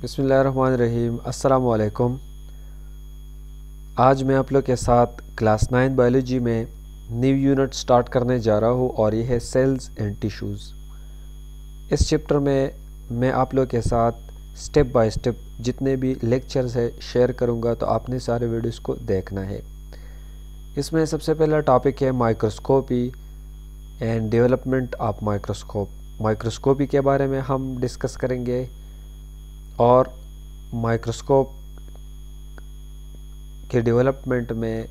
بسم اللہ الرحمن الرحیم۔ السلام علیکم۔ آج میں آپ لوگ کے ساتھ کلاس 9 بائیولوجی میں نیو یونٹ سٹارٹ کرنے جا رہا ہوں اور یہ ہے سیلز اینڈ ٹیشوز۔ اس چیپٹر میں آپ لوگ کے ساتھ سٹیپ بائی سٹیپ جتنے بھی لیکچرز ہے شیئر کروں گا، تو آپ نے سارے ویڈیوز کو دیکھنا ہے۔ اس میں سب سے پہلا ٹاپک ہے microscopy and development of microscope. Microscopy کے بارے میں ہم ڈسکس کریں گے اور مائکروسکوپ کے ڈیولپمنٹ میں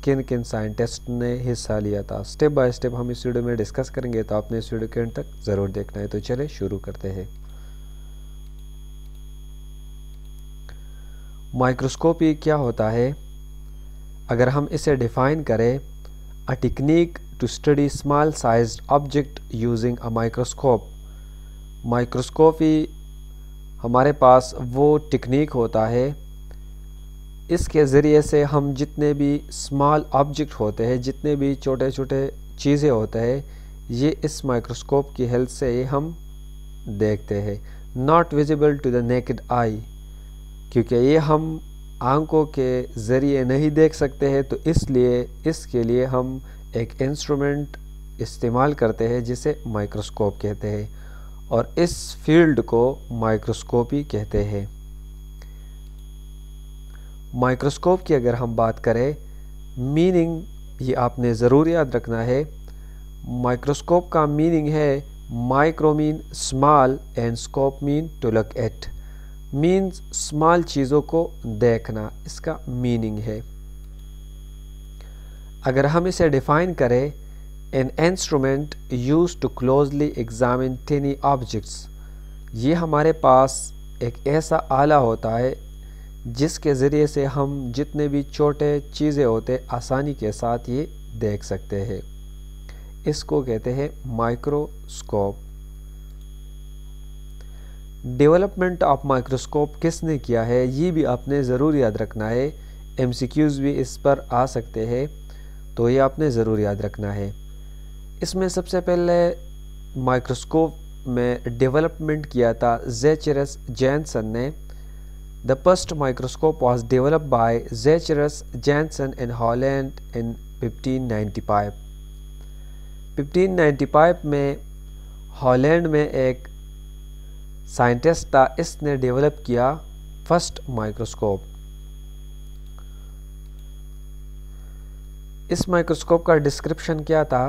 کن کن سائنٹسٹ نے حصہ لیا تھا۔ سٹیپ بائی سٹیپ ہم اس ویڈیو میں ڈسکس کریں گے، تو آپ نے اس ویڈیو کے اینڈ تک ضرور دیکھنا ہے۔ تو چلے شروع کرتے ہیں۔ مائکروسکوپی کیا ہوتا ہے؟ اگر ہم اسے ڈیفائن کریں، a technique to study small sized object using a microscope. Microscopy ہمارے پاس وہ ٹیکنیک ہوتا ہے، اس کے ذریعے سے ہم جتنے بھی اسمال آبجیکٹ ہوتے ہیں، جتنے بھی چھوٹے چھوٹے چیزیں ہوتے ہیں، یہ اس مائکروسکوپ کی ہیلپ سے یہ ہم دیکھتے ہیں۔ Not visible to the naked eye, کیونکہ یہ ہم آنکھوں کے ذریعے نہیں دیکھ سکتے ہیں، تو اس کے لیے ہم ایک انسٹرومنٹ استعمال کرتے ہیں جسے مائکروسکوپ کہتے ہیں، اور اس فیلڈ کو مائکروسکوپی کہتے ہیں۔ مائکروسکوپ کی اگر ہم بات کریں، میننگ یہ آپ نے ضرور یاد رکھنا ہے۔ مائکروسکوپ کا میننگ ہے micro mean small and scope mean to look at, means small چیزوں کو دیکھنا، اس کا میننگ ہے۔ اگر ہم اسے ڈیفائن کریں، an instrument used to closely examine tiny objects، یہ ہمارے پاس ایک ایسا آلہ ہوتا ہے جس کے ذریعے سے ہم جتنے بھی چھوٹے چیزیں ہوتے آسانی کے ساتھ یہ دیکھ سکتے ہیں، اس کو کہتے ہیں مائکروسکوپ۔ ڈیولپمنٹ آف مائکروسکوپ کس نے کیا ہے، یہ بھی آپ نے ضرور یاد رکھنا ہے۔ ایم سی کیوز بھی اس پر آ سکتے ہیں، تو یہ آپ نے ضرور یاد رکھنا ہے۔ اس میں سب سے پہلے مائکروسکوپ میں ڈیولپمنٹ کیا تھا زیچرس جینسن نے۔ The first microscope was developed by Zecharis Janssen in Holland in 1595۔ 1595 میں ہالینڈ میں ایک سائنٹسٹ تھا، اس نے ڈیولپ کیا فرسٹ مائکروسکوپ۔ اس مائکروسکوپ کا ڈسکرپشن کیا تھا؟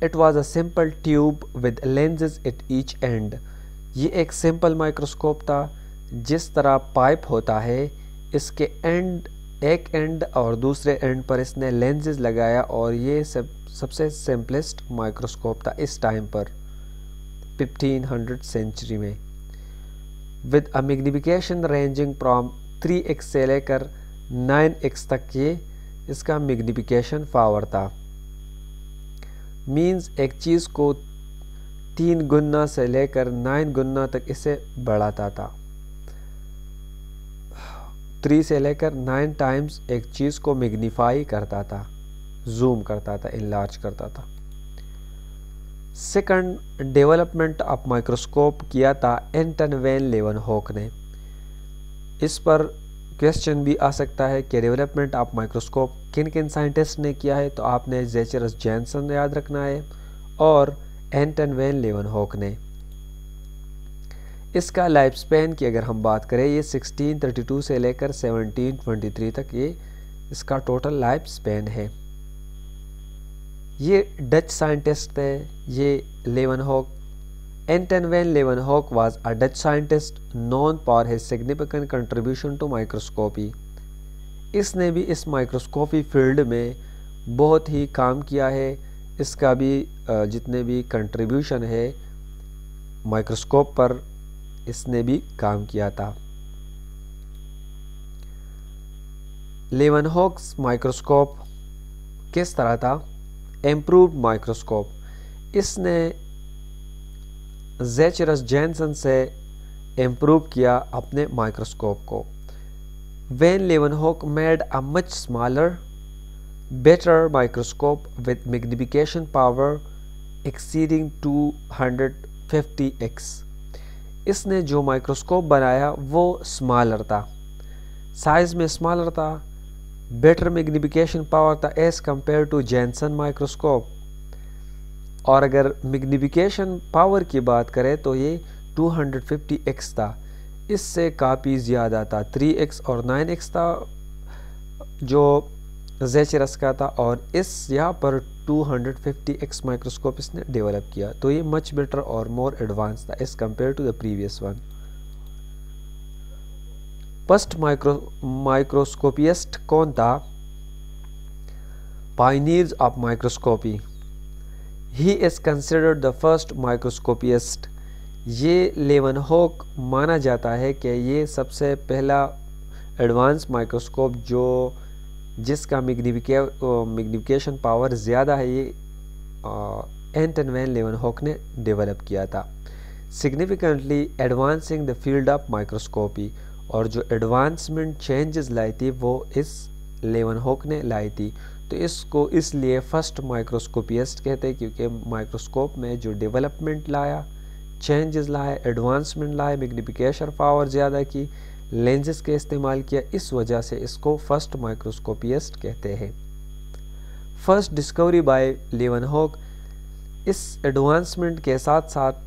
It was a simple tube with lenses at each end۔ یہ ایک سمپل مائکروسکوپ تھا، جس طرح پائپ ہوتا ہے، اس کے ایک اینڈ اور دوسرے اینڈ پر اس نے لینزز لگایا، اور یہ سب سے سمپلسٹ مائکروسکوپ تھا اس ٹائم پر 1500 سینچری میں۔ with a magnification ranging from 3x سے لے کر 9x تک، یہ اس کا میگنیفیکیشن پاور تھا، مینز ایک چیز کو 3 گنا سے لے کر 9 گنا تک اسے بڑھاتا تھا۔ 3 سے لے کر 9 ٹائمز ایک چیز کو میگنیفائی کرتا تھا، زوم کرتا تھا، انلارج کرتا تھا۔ سیکنڈ ڈیولپمنٹ آف مائکروسکوپ کیا تھا اینٹن وین لیون ہوک نے۔ اس پر کویسچن بھی آ سکتا ہے کہ ڈیولپمنٹ آف مائکروسکوپ کن کن سائنٹسٹ نے کیا ہے، تو آپ نے زیچرس جینسن یاد رکھنا ہے اور اینٹن وین لیون ہوک نے۔ اس کا لائف سپین کی اگر ہم بات کریں، یہ 1632 سے لے کر 1723 تک یہ اس کا ٹوٹل لائف سپین ہے۔ یہ ڈچ سائنٹسٹ تھے، یہ Leeuwenhoek. Anton van Leeuwenhoek was a Dutch scientist known for his significant contribution to microscopy. اس نے بھی اس مائکروسکوپی فیلڈ میں بہت ہی کام کیا ہے، اس کا بھی جتنے بھی کنٹریبیوشن ہے مائکروسکوپ پر، اس نے بھی کام کیا تھا۔ لیون ہوکس مائکروسکوپ کس طرح تھا؟ Improved microscope. اس نے زیچرس جینسن سے امپروو کیا اپنے مائکروسکوپ کو۔ Van Leeuwenhoek made a much smaller better microscope with magnification power exceeding 250x۔ اس نے جو مائکروسکوپ بنایا وہ اسمالر تھا، سائز میں اسمالر تھا، بیٹر میگنیفیکیشن پاور تھا as compare to Janssen microscope. اور اگر میگنیفیکیشن پاور کی بات کریں تو یہ 250x تھا، اس سے کافی زیادہ تھا، 3x اور 9x تھا جو زیچرس کا تھا، اور اس یہاں پر 250x مائکروسکوپ اس نے ڈیولپ کیا. تو یہ مچ بیٹر اور مور ایڈوانس تھا as compare to the previous one. First microscopist کون تھا؟ Pioneers of microscopy. He is considered the first microscopist. یہ لیون ہوک مانا جاتا ہے کہ یہ سب سے پہلا ایڈوانس مائکروسکوپ جس کا میگنیفیکیشن پاور زیادہ ہے، یہ اینٹن وین لیون ہوک نے ڈیولپ کیا تھا. Significantly advancing the field of microscopy. اور جو ایڈوانسمنٹ چینجز لائی تھی وہ اس لیون ہوک نے لائی تھی. تو اس کو اس لیے فرسٹ مائکروسکوپسٹ کہتے ہیں کیونکہ مائکروسکوپ میں جو ڈیولپمنٹ لایا، چینجز لائے، ایڈوانسمنٹ لائے، میگنیفیکیشن پاور زیادہ کی، لینزز کے استعمال کیا، اس وجہ سے اس کو فرسٹ مائکروسکوپسٹ کہتے ہیں. First discovery by Leeuwenhoek. اس ایڈوانسمنٹ کے ساتھ ساتھ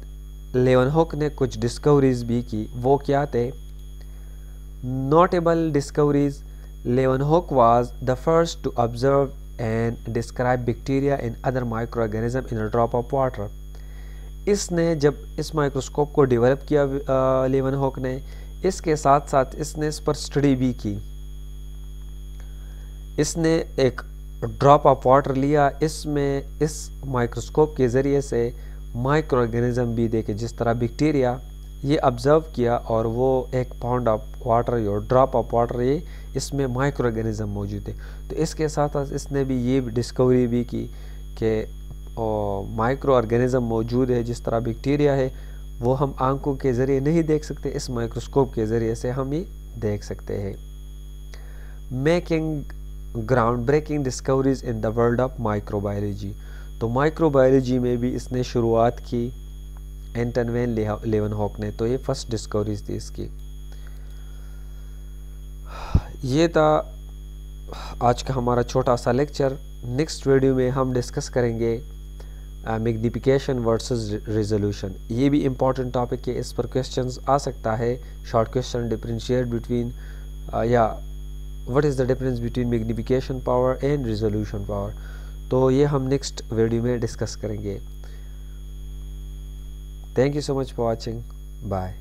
لیون ہوک نے کچھ ڈسکوریز بھی کی. وہ کیا تھے؟ Notable discoveries. Leeuwenhoek was the first to observe and describe bacteria and other microorganism in a drop of water. اس نے جب اس مائکروسکوپ کو ڈیولپ کیا لیون ہوک نے، اس کے ساتھ ساتھ اس نے اس پر اسٹڈی بھی کی. اس نے ایک ڈراپ آف واٹر لیا، اس میں اس مائکروسکوپ کے ذریعے سے مائکرو آرگینزم بھی دیکھے، جس طرح بیکٹیریا یہ آبزرو کیا، اور وہ ایک پاؤنڈ آف واٹر یا ڈراپ آف واٹر، یہ اس میں مائکرو آرگینزم موجود ہے. تو اس کے ساتھ ساتھ اس نے بھی یہ ڈسکوری بھی کی کہ مائکرو آرگینزم موجود ہے، جس طرح بیکٹیریا ہے وہ ہم آنکھوں کے ذریعے نہیں دیکھ سکتے، اس مائکروسکوپ کے ذریعے سے ہم یہ دیکھ سکتے ہیں. Making ground breaking discoveries in the world of micro biology. تو مائکرو بایولوجی میں بھی اس نے شروعات کی اینٹن وین لیون ہوک نے. تو یہ فرسٹ ڈسکوریز تھی اس کی. یہ تھا آج کا ہمارا چھوٹا سا لیکچر. نیکسٹ ویڈیو میں ہم ڈسکس کریں گے میگنیفیکیشن ورسز ریزولوشن. یہ بھی امپورٹنٹ ٹاپک ہے، اس پر کویسچنز آ سکتا ہے. شارٹ کویسچن ڈفرینشیٹ بٹوین یا what is the difference between magnification power and resolution power. تو یہ ہم نیکسٹ ویڈیو میں ڈسکس کریں گے. Thank you so much for watching. Bye.